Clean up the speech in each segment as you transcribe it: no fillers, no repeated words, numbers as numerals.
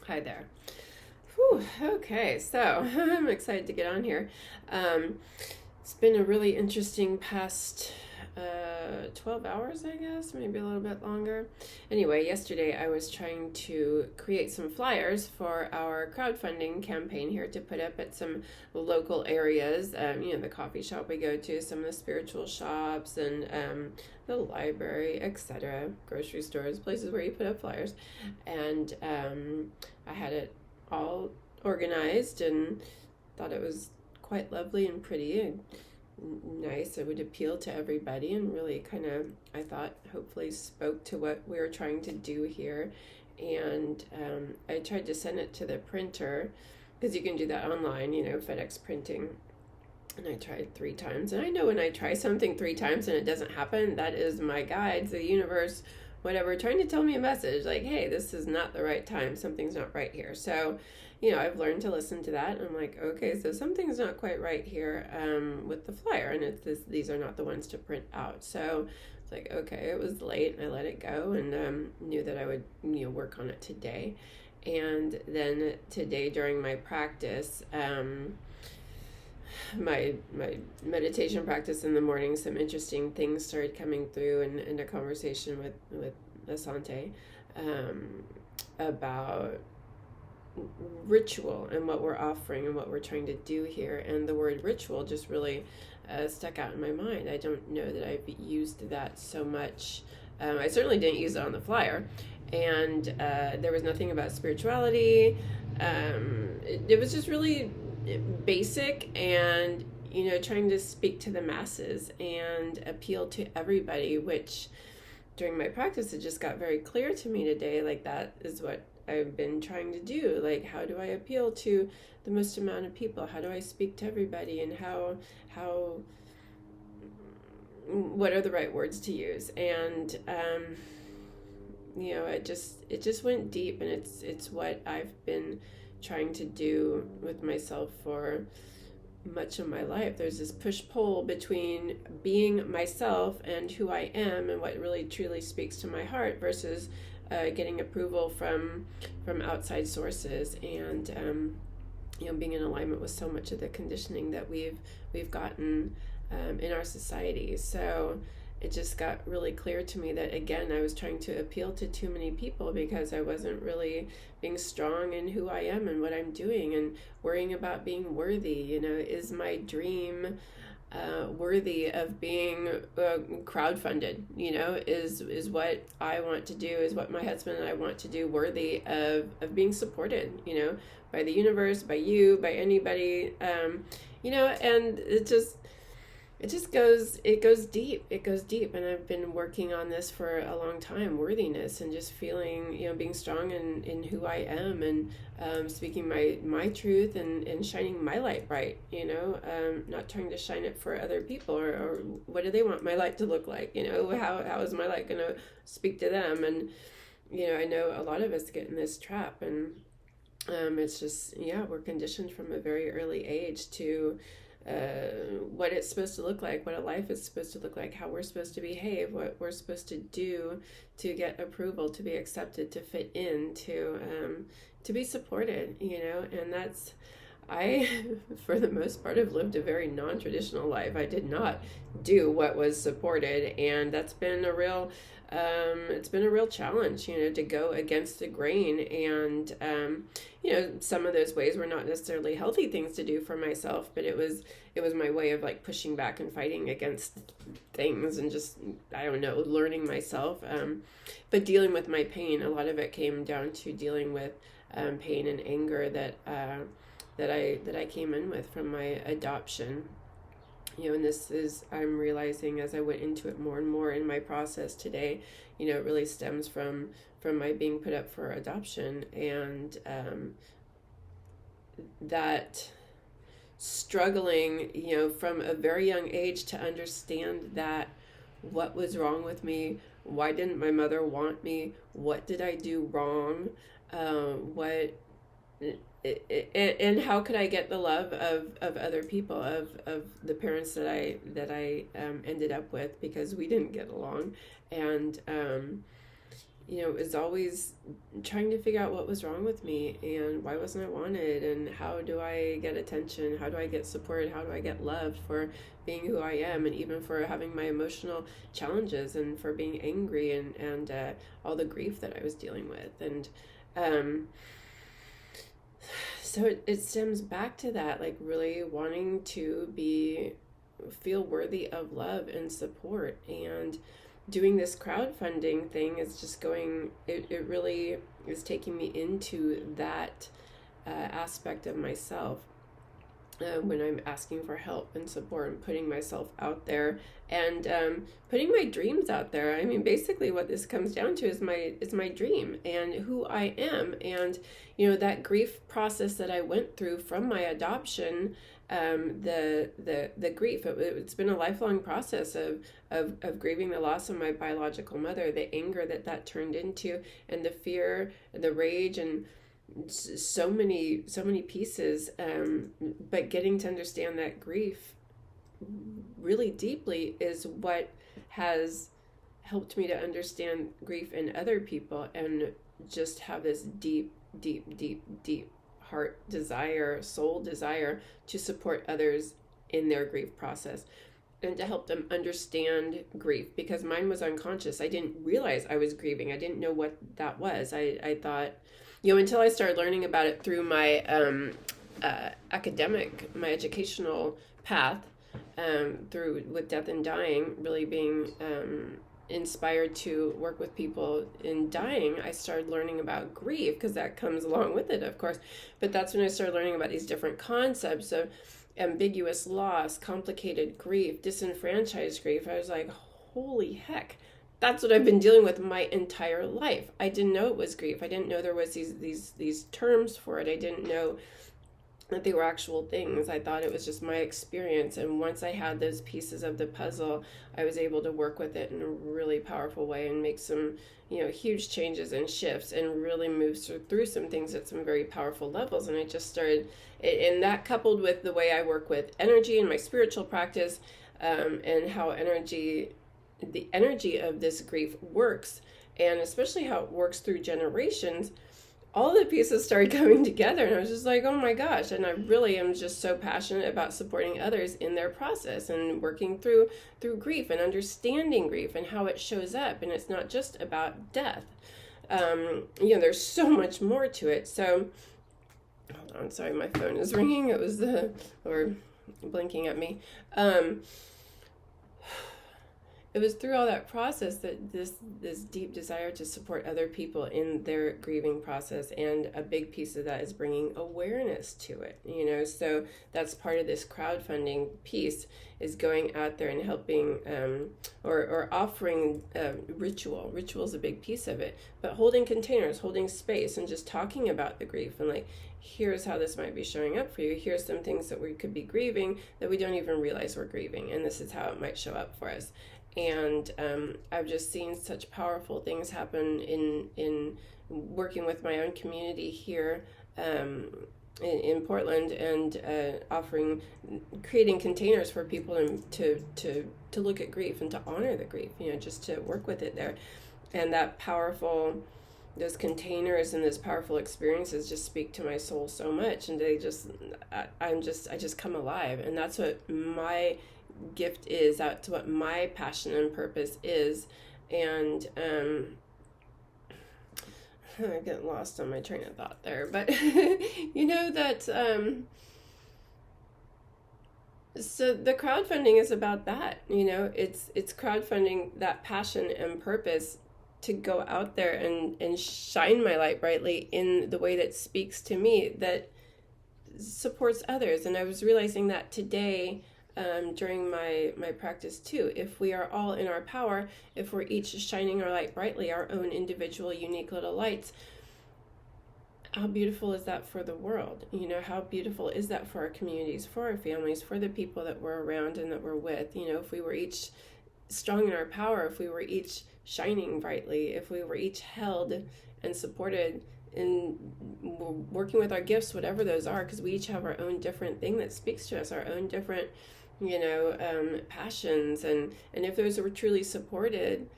Hi there. Whew, okay, so I'm excited to get on here. Um, it's been a really interesting past 12 hours, I guess, maybe a little bit longer. Anyway, yesterday I was trying to create some flyers for our crowdfunding campaign here to put up at some local areas. The coffee shop we go to, some of the spiritual shops, and the library, etc., grocery stores, places where you put up flyers. And I had it all organized and thought it was quite lovely and pretty and nice. It would appeal to everybody and really kind of, I thought, hopefully spoke to what we were trying to do here. And I tried to send it to the printer because you can do that online, FedEx printing. And I tried 3 times. And I know when I try something 3 times and it doesn't happen, that is my guides, the universe, whatever, trying to tell me a message like, hey, this is not the right time. Something's not right here. So, I've learned to listen to that. I'm like, okay, so something's not quite right here with the flyer. And these are not the ones to print out. So it's like, okay, it was late. And I let it go and knew that I would, work on it today. And then today during my practice, my meditation practice in the morning, some interesting things started coming through in a conversation with Asante about ritual and what we're offering and what we're trying to do here. And the word ritual just really stuck out in my mind. I don't know that I've used that so much. I certainly didn't use it on the flyer. And there was nothing about spirituality. It was just really basic and trying to speak to the masses and appeal to everybody, which during my practice it just got very clear to me today, like that is what I've been trying to do. Like, how do I appeal to the most amount of people? How do I speak to everybody? And how what are the right words to use? And it just went deep, and it's what I've been trying to do with myself for much of my life. There's this push-pull between being myself and who I am and what really truly speaks to my heart versus getting approval from outside sources, and being in alignment with so much of the conditioning that we've gotten in our society. So it just got really clear to me that, again, I was trying to appeal to too many people because I wasn't really being strong in who I am and what I'm doing, and worrying about being worthy. Is my dream worthy of being crowdfunded? Is what I want to do, is what my husband and I want to do, worthy of being supported, by the universe, by you, by anybody, and it goes deep, and I've been working on this for a long time. Worthiness, and just feeling, being strong in who I am, and speaking my truth, and shining my light bright, not trying to shine it for other people, or what do they want my light to look like, how is my light gonna speak to them? And I know a lot of us get in this trap, and it's just, we're conditioned from a very early age to what it's supposed to look like, what a life is supposed to look like, how we're supposed to behave, what we're supposed to do to get approval, to be accepted, to fit in, to be supported, and that's, I, for the most part, have lived a very non-traditional life. I did not do what was supported, and that's been a real it's been a real challenge, to go against the grain. And some of those ways were not necessarily healthy things to do for myself, but it was my way of like pushing back and fighting against things, and just, I don't know, learning myself. But dealing with my pain, a lot of it came down to dealing with pain and anger that I came in with from my adoption. And this is, I'm realizing as I went into it more and more in my process today, it really stems from my being put up for adoption, and that struggling, from a very young age to understand that what was wrong with me, why didn't my mother want me, what did I do wrong, and how could I get the love of other people, of the parents that I ended up with, because we didn't get along. And is always trying to figure out what was wrong with me and why wasn't I wanted, and how do I get attention, how do I get support, how do I get loved for being who I am, and even for having my emotional challenges, and for being angry, and all the grief that I was dealing with. And so it stems back to that, like really wanting to feel worthy of love and support. And doing this crowdfunding thing is just it really is taking me into that aspect of myself, when I'm asking for help and support and putting myself out there, and putting my dreams out there. I mean, basically what this comes down to is my dream and who I am. And that grief process that I went through from my adoption, the grief, it's been a lifelong process of grieving the loss of my biological mother, the anger that turned into, and the fear, the rage, and so many pieces, but getting to understand that grief really deeply is what has helped me to understand grief in other people, and just have this deep heart desire, soul desire, to support others in their grief process and to help them understand grief, because mine was unconscious. I didn't realize I was grieving. I didn't know what that was. I thought, until I started learning about it through my my educational path, through With Death and Dying, really being inspired to work with people in dying, I started learning about grief, because that comes along with it, of course. But that's when I started learning about these different concepts of ambiguous loss, complicated grief, disenfranchised grief. I was like, holy heck, that's what I've been dealing with my entire life. I didn't know it was grief. I didn't know there was these terms for it. I didn't know that they were actual things. I thought it was just my experience. And once I had those pieces of the puzzle, I was able to work with it in a really powerful way and make some, huge changes and shifts, and really move through some things at some very powerful levels. And I just started, and that coupled with the way I work with energy in my spiritual practice, and how the energy of this grief works, and especially how it works through generations, all the pieces started coming together. And I was just like, oh my gosh. And I really am just so passionate about supporting others in their process, and working through grief, and understanding grief and how it shows up. And it's not just about death. There's so much more to it. So hold on, sorry, my phone is ringing. It was or blinking at me. It was through all that process that this deep desire to support other people in their grieving process, and a big piece of that is bringing awareness to it. So that's part of this crowdfunding piece, is going out there and helping, or offering ritual. Ritual is a big piece of it, but holding containers, holding space, and just talking about the grief, and like, here's how this might be showing up for you. Here's some things that we could be grieving that we don't even realize we're grieving, and this is how it might show up for us. And I've just seen such powerful things happen in working with my own community here in Portland, and creating containers for people to look at grief and to honor the grief, just to work with it there. And those containers and those powerful experiences just speak to my soul so much, and I just come alive. And that's what my gift is, that's what my passion and purpose is. And I get lost on my train of thought there, but that so the crowdfunding is about that. It's crowdfunding that passion and purpose to go out there and shine my light brightly in the way that speaks to me, that supports others. And I was realizing that today, during my practice too. If we are all in our power, if we're each shining our light brightly, our own individual unique little lights, how beautiful is that for the world? How beautiful is that for our communities, for our families, for the people that we're around and that we're with? If we were each strong in our power, if we were each shining brightly, if we were each held and supported in working with our gifts, whatever those are, because we each have our own different thing that speaks to us, our own different passions, and if those were truly supported,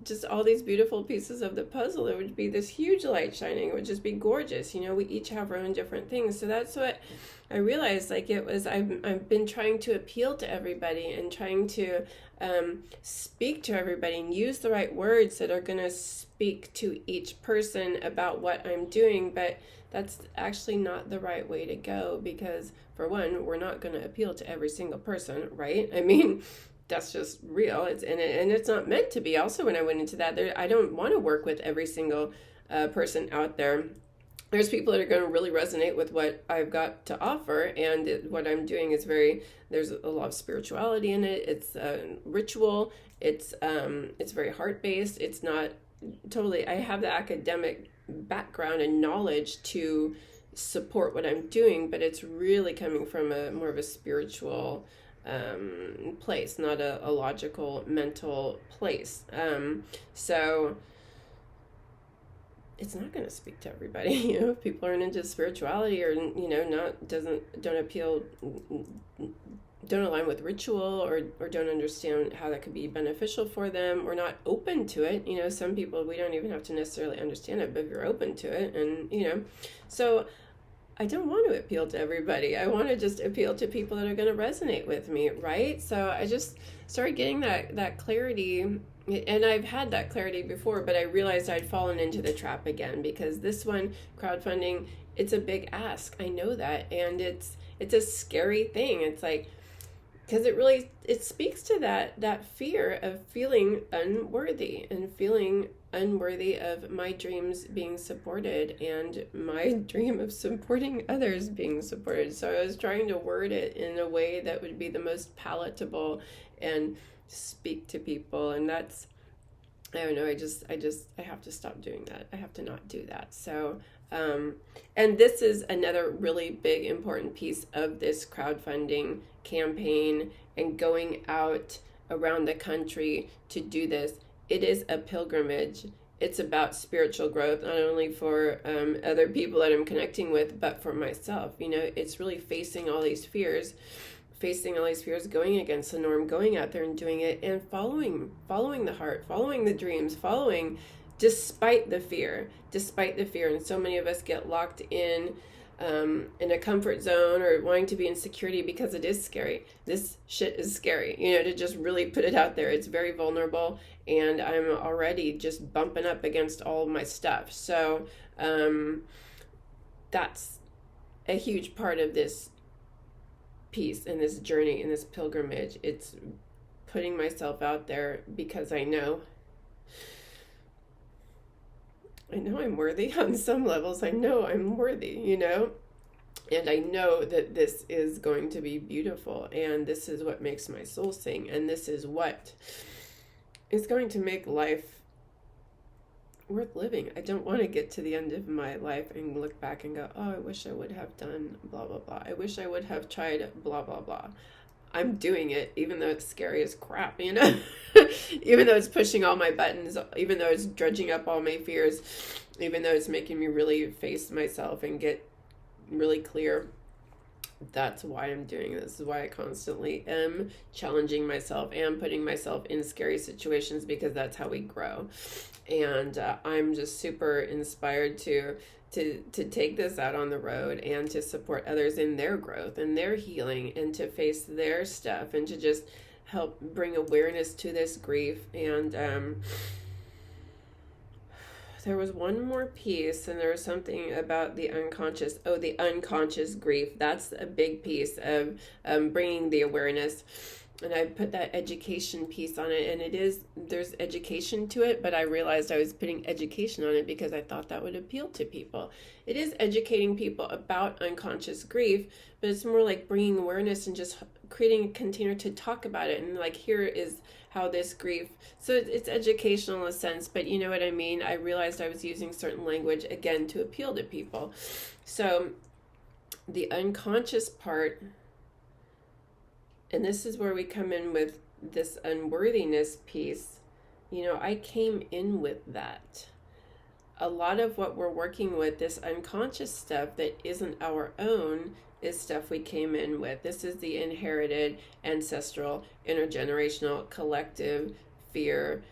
just all these beautiful pieces of the puzzle. It would be this huge light shining. It would just be gorgeous. We each have our own different things. So that's what I realized. Like, it was, I've been trying to appeal to everybody and trying to speak to everybody and use the right words that are going to speak to each person about what I'm doing. But that's actually not the right way to go, because for one, we're not going to appeal to every single person, right? I mean, that's just real. And it's not meant to be. Also, when I went into that, I don't want to work with every single person out there. There's people that are going to really resonate with what I've got to offer, and what I'm doing is there's a lot of spirituality in it. It's ritual. It's very heart-based. It's not totally, I have the academic background and knowledge to support what I'm doing, but it's really coming from more of a spiritual place, not a logical, mental place. So it's not going to speak to everybody. If people aren't into spirituality, or don't align with ritual, or don't understand how that could be beneficial for them, or not open to it. Some people, we don't even have to necessarily understand it, but if you're open to it, and so I don't want to appeal to everybody. I want to just appeal to people that are going to resonate with me, right? So I just started getting that clarity, and I've had that clarity before, but I realized I'd fallen into the trap again, because this one, crowdfunding, it's a big ask. I know that, and it's a scary thing. It's like, because it speaks to that fear of feeling unworthy, and feeling unworthy of my dreams being supported, and my dream of supporting others being supported. So I was trying to word it in a way that would be the most palatable and speak to people. And that's, I don't know, I have to stop doing that. I have to not do that. So, and this is another really big, important piece of this crowdfunding campaign, and going out around the country to do this. It is a pilgrimage. It's about spiritual growth, not only for other people that I'm connecting with, but for myself. It's really facing all these fears, going against the norm, going out there and doing it, and following the heart, following the dreams, despite the fear. And so many of us get locked in a comfort zone, or wanting to be in security, because it is scary. This shit is scary, to just really put it out there. It's very vulnerable, and I'm already just bumping up against all of my stuff. So that's a huge part of this piece, and this journey, and this pilgrimage. It's putting myself out there, because I know I'm worthy on some levels. I know I'm worthy, and I know that this is going to be beautiful, and this is what makes my soul sing, and this is what is going to make life worth living. I don't want to get to the end of my life and look back and go, oh, I wish I would have done blah, blah, blah. I wish I would have tried blah, blah, blah. I'm doing it, even though it's scary as crap, even though it's pushing all my buttons, even though it's dredging up all my fears, even though it's making me really face myself and get really clear. That's why I'm doing this. This is why I constantly am challenging myself and putting myself in scary situations, because that's how we grow. And I'm just super inspired to take this out on the road, and to support others in their growth and their healing, and to face their stuff, and to just help bring awareness to this grief. And there was one more piece, and there was something about the unconscious grief. That's a big piece of bringing the awareness. And I put that education piece on it, and there's education to it, but I realized I was putting education on it because I thought that would appeal to people. It is educating people about unconscious grief, but it's more like bringing awareness and just creating a container to talk about it. And like, here is how this grief, so it's educational in a sense, but you know what I mean? I realized I was using certain language, again, to appeal to people. So the unconscious part, and this is where we come in with this unworthiness piece. I came in with that. A lot of what we're working with, this unconscious stuff that isn't our own, is stuff we came in with. This is the inherited, ancestral, intergenerational, collective fear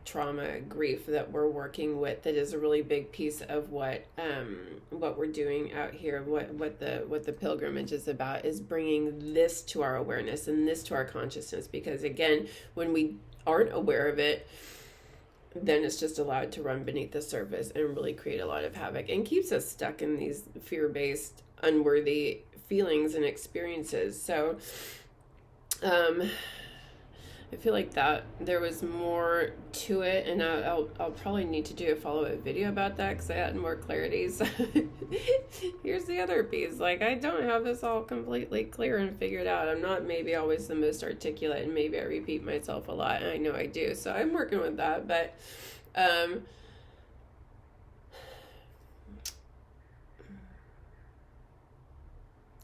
trauma, grief that we're working with, that is a really big piece of what we're doing out here, what the pilgrimage is about, is bringing this to our awareness and this to our consciousness. Because again, when we aren't aware of it, then it's just allowed to run beneath the surface and really create a lot of havoc and keeps us stuck in these fear-based, unworthy feelings and experiences. So I feel like that there was more to it, and I'll probably need to do a follow-up video about that because I had more clarity. So here's the other piece. Like, I don't have this all completely clear and figured out. I'm not maybe always the most articulate, and maybe I repeat myself a lot, and I know I do. So I'm working with that. But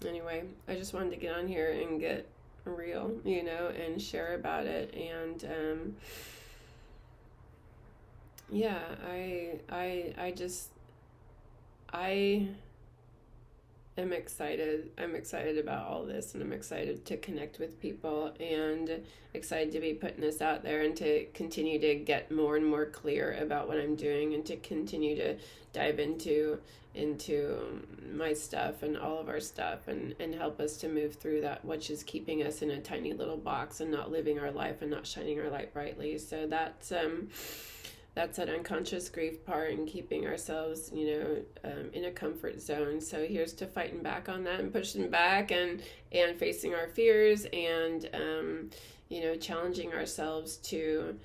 anyway, I just wanted to get on here and get real, and share about it. And yeah, I am excited. I'm excited about all this, and I'm excited to connect with people, and excited to be putting this out there, and to continue to get more and more clear about what I'm doing, and to continue to dive into my stuff and all of our stuff, and help us to move through that, which is keeping us in a tiny little box and not living our life and not shining our light brightly. So that's that unconscious grief part, and keeping ourselves, in a comfort zone. So here's to fighting back on that, and pushing back, and facing our fears, and challenging ourselves to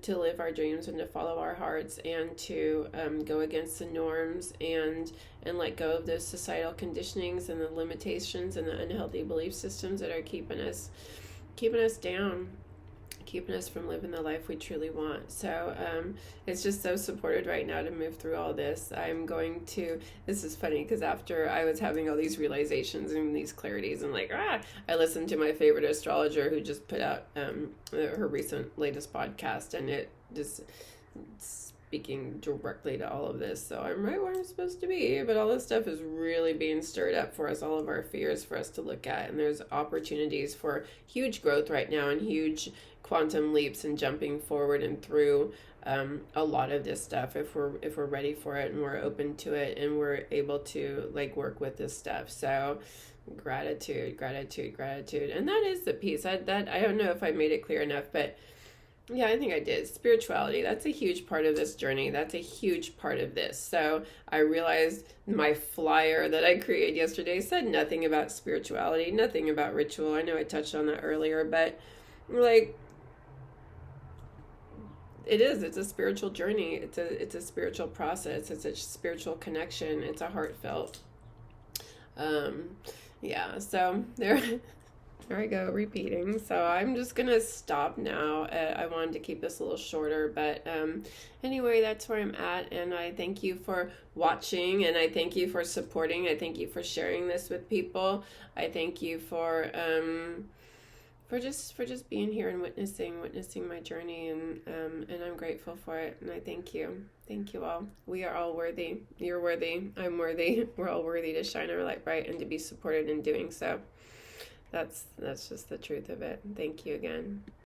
live our dreams, and to follow our hearts, and to go against the norms, and let go of those societal conditionings and the limitations and the unhealthy belief systems that are keeping us down, keeping us from living the life we truly want. So it's just so supported right now to move through all this. This is funny, because after I was having all these realizations and these clarities, and I listened to my favorite astrologer, who just put out her latest podcast, and it just speaking directly to all of this. So I'm right where I'm supposed to be, but all this stuff is really being stirred up for us, all of our fears for us to look at. And there's opportunities for huge growth right now, and huge quantum leaps, and jumping forward and through a lot of this stuff, if we're ready for it, and we're open to it, and we're able to work with this stuff. So gratitude. And that is the piece. I don't know if I made it clear enough, but yeah, I think I did. Spirituality, that's a huge part of this journey. That's a huge part of this. So I realized my flyer that I created yesterday said nothing about spirituality, nothing about ritual. I know I touched on that earlier, but it's a spiritual journey. It's a spiritual process. It's a spiritual connection. It's a heartfelt. So there I go, repeating. So I'm just going to stop now. I wanted to keep this a little shorter, but anyway, that's where I'm at. And I thank you for watching, and I thank you for supporting. I thank you for sharing this with people. I thank you for just being here and witnessing my journey, and I'm grateful for it. And I thank you all. We are all worthy. You're worthy. I'm worthy. We're all worthy to shine our light bright, and to be supported in doing so. That's just the truth of it. Thank you again.